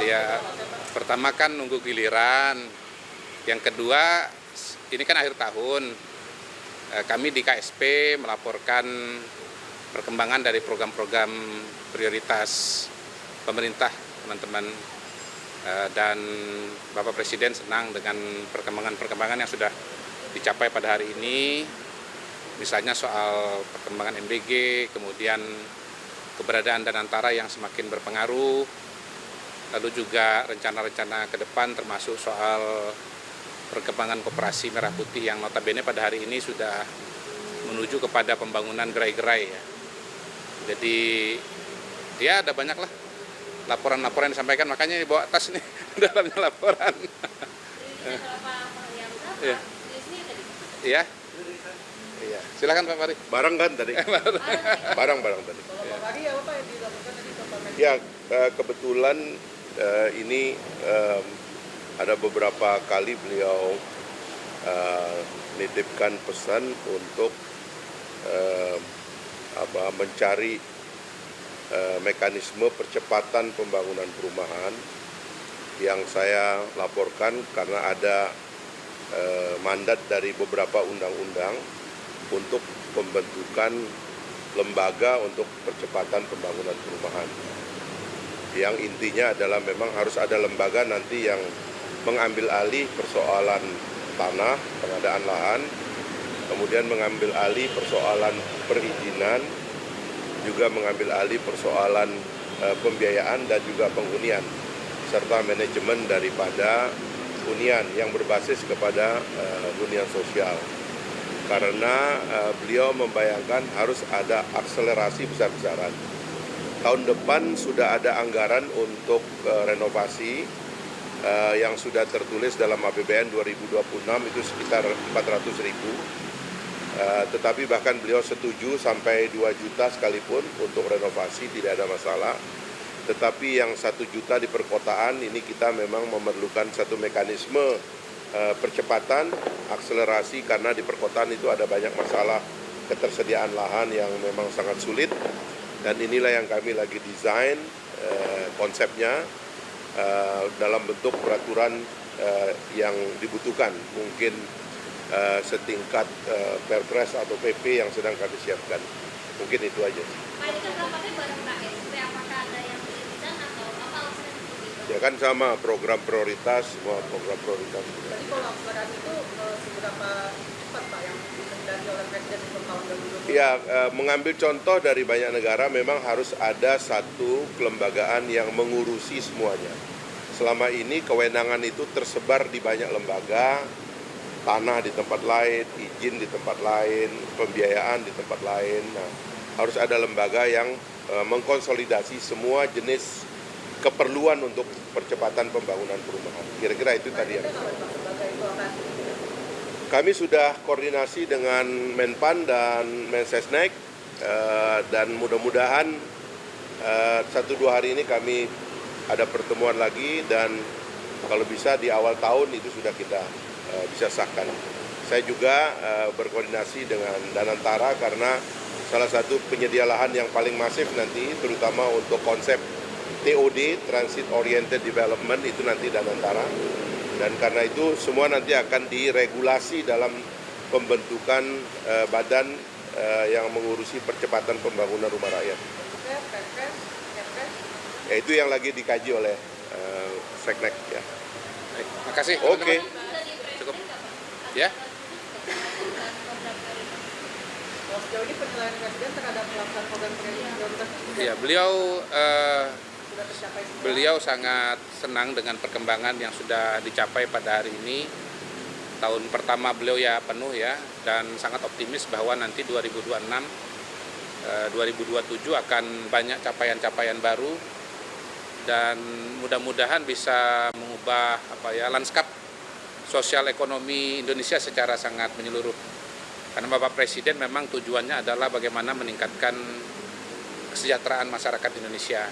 Ya, pertama kan nunggu giliran. Yang kedua, ini kan akhir tahun. Kami di KSP melaporkan perkembangan dari program-program prioritas pemerintah, teman-teman. Dan Bapak Presiden senang dengan perkembangan-perkembangan yang sudah dicapai pada hari ini. Misalnya soal perkembangan MBG, kemudian keberadaan Danantara yang semakin berpengaruh, lalu juga rencana-rencana ke depan termasuk soal perkembangan koperasi Merah Putih yang notabene pada hari ini sudah menuju kepada pembangunan gerai-gerai ya. Jadi ya ada banyak lah laporan-laporan yang disampaikan, makanya dibawa tas nih dalamnya laporan. Iya. Iya. Iya. Silakan Pak Fari. Barang kan tadi? Barang tadi. Kalau Pak Fari apa yang dilakukan tadi Bapak Menko? Ya, kebetulan ini ada beberapa kali beliau nitipkan pesan untuk mencari mekanisme percepatan pembangunan perumahan yang saya laporkan karena ada mandat dari beberapa undang-undang untuk pembentukan lembaga untuk percepatan pembangunan perumahan. Yang intinya adalah memang harus ada lembaga nanti yang mengambil alih persoalan tanah, pengadaan lahan, kemudian mengambil alih persoalan perizinan, juga mengambil alih persoalan pembiayaan dan juga penghunian, serta manajemen daripada hunian yang berbasis kepada hunian sosial. Karena beliau membayangkan harus ada akselerasi besar-besaran. Tahun depan sudah ada anggaran untuk renovasi yang sudah tertulis dalam APBN 2026 itu sekitar 400.000. Tetapi bahkan beliau setuju sampai 2 juta sekalipun untuk renovasi, tidak ada masalah. Tetapi yang 1 juta di perkotaan ini kita memang memerlukan satu mekanisme percepatan, akselerasi, karena di perkotaan itu ada banyak masalah ketersediaan lahan yang memang sangat sulit, dan inilah yang kami lagi desain konsepnya dalam bentuk peraturan yang dibutuhkan, mungkin setingkat Perpres atau PP yang sedang kami siapkan. Mungkin itu aja. Pak, ini kan rapatnya bareng KSP, apakah ada yang beririsan atau apa alasannya seperti itu? Ya kan sama program prioritas, semua program prioritas. Jadi kalau anggaran itu seberapa cepat Pak yang dikendaki oleh Presiden untuk tahun 2020? Ya, mengambil contoh dari banyak negara memang harus ada satu kelembagaan yang mengurusi semuanya. Selama ini kewenangan itu tersebar di banyak lembaga, tanah di tempat lain, izin di tempat lain, pembiayaan di tempat lain. Nah, harus ada lembaga yang mengkonsolidasi semua jenis keperluan untuk percepatan pembangunan perumahan. Kira-kira itu tadi yang kami sudah koordinasi dengan Menpan dan Mensesnek, dan mudah-mudahan 1-2 hari ini kami ada pertemuan lagi, dan kalau bisa di awal tahun itu sudah kita bisa sahkan. Saya juga berkoordinasi dengan Danantara karena salah satu penyedia lahan yang paling masif nanti, terutama untuk konsep TOD, Transit Oriented Development, itu nanti Danantara. Dan karena itu semua nanti akan diregulasi dalam pembentukan badan yang mengurusi percepatan pembangunan rumah rakyat. Ya, itu yang lagi dikaji oleh Seknek ya. Baik, makasih. Oke. Cukup. Ya. Sejauh ini penilaian Presiden terhadap pelaksanaan program prioritas Ya, beliau sudah tercapai semua. Beliau sangat senang dengan perkembangan yang sudah dicapai pada hari ini. Tahun pertama beliau ya penuh ya, dan sangat optimis bahwa nanti 2026, 2027 akan banyak capaian-capaian baru, dan mudah-mudahan bisa mengubah lanskap sosial ekonomi Indonesia secara sangat menyeluruh. Karena Bapak Presiden memang tujuannya adalah bagaimana meningkatkan kesejahteraan masyarakat Indonesia.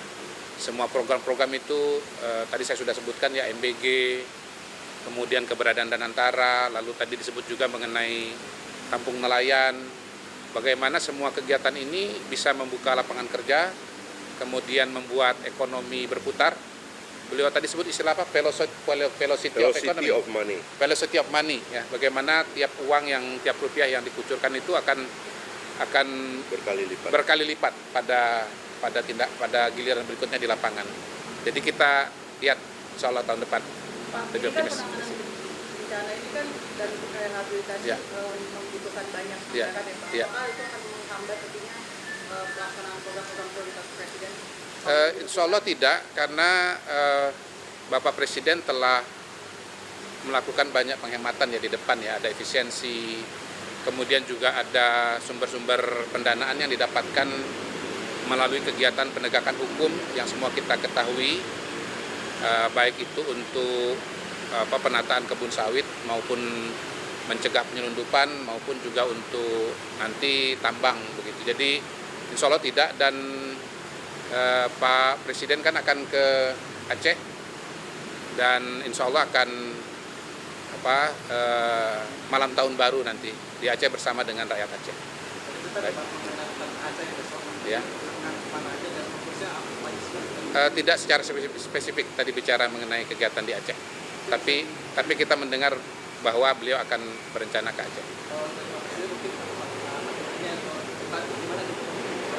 Semua program-program itu tadi saya sudah sebutkan ya, MBG, kemudian keberadaan Danantara, lalu tadi disebut juga mengenai kampung nelayan. Bagaimana semua kegiatan ini bisa membuka lapangan kerja, kemudian membuat ekonomi berputar, beliau tadi sebut istilah apa? Velocity of economy. Velocity of money. Velocity of money, ya. Bagaimana tiap uang tiap rupiah yang dikucurkan itu akan Berkali lipat. pada giliran berikutnya di lapangan. Jadi kita lihat insya Allah tahun depan Pak, lebih ini kan optimis. penanganan bencana ini kan dan rehabilitasi Ya. membutuhkan banyak Ya. anggaran ya Pak. Ya. Apakah itu akan menghambat tentunya pelaksanaan program-program prioritas Presiden? Insya Allah tidak, karena Bapak Presiden telah melakukan banyak penghematan ya di depan ya, ada efisiensi, kemudian juga ada sumber-sumber pendanaan yang didapatkan melalui kegiatan penegakan hukum yang semua kita ketahui, baik itu untuk penataan kebun sawit maupun mencegah penyelundupan maupun juga untuk nanti tambang begitu. Jadi insya Allah tidak, dan Pak Presiden kan akan ke Aceh dan insya Allah akan malam tahun baru nanti di Aceh bersama dengan rakyat Aceh. Baik. Ya. Tidak secara spesifik tadi bicara mengenai kegiatan di Aceh, tapi kita mendengar bahwa beliau akan berencana ke Aceh.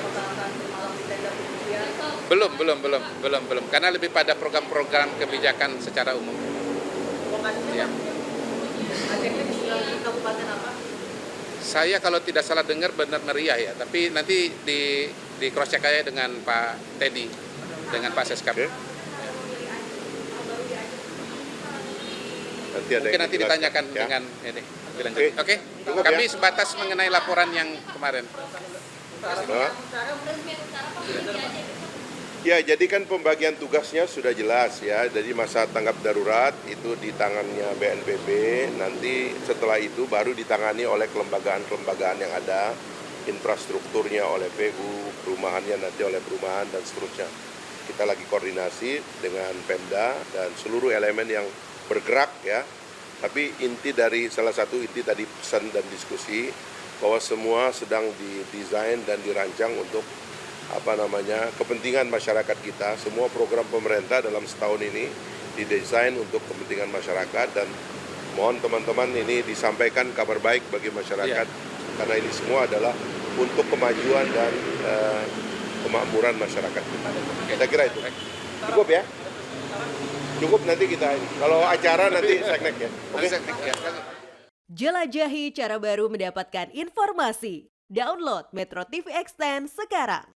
Apakah akan malam di tenda pengungsian? Belum, karena lebih pada program-program kebijakan secara umum. Lokasinya Ya. Pak, Acehnya di kabupaten apa? Saya kalau tidak salah dengar Benar Meriah ya, tapi nanti di cross check aja dengan Pak Teddy, dengan Pak Seskap. Oke. Nanti ada Mungkin yang nanti dijelaskan, ditanyakan ya. dengan ini lebih lanjut. Oke. Oke. Cukup Kami ya. sebatas mengenai laporan yang kemarin. Nah. Sekarang Ya, jadi kan pembagian tugasnya sudah jelas ya. Jadi masa tanggap darurat itu di tangannya BNPB, nanti setelah itu baru ditangani oleh kelembagaan-kelembagaan yang ada, infrastrukturnya oleh PU, perumahannya nanti oleh perumahan dan seterusnya. Kita lagi koordinasi dengan Pemda dan seluruh elemen yang bergerak ya. Tapi salah satu inti tadi pesan dan diskusi bahwa semua sedang didesain dan dirancang untuk kepentingan masyarakat kita. Semua program pemerintah dalam setahun ini didesain untuk kepentingan masyarakat, dan mohon teman-teman ini disampaikan kabar baik bagi masyarakat karena ini semua adalah untuk kemajuan dan kemakmuran masyarakat kita. Saya kira itu. Cukup ya? Cukup, nanti kita kalau acara nanti seknek ya. Oke. Jelajahi cara baru mendapatkan informasi. Download Metro TV Extend sekarang.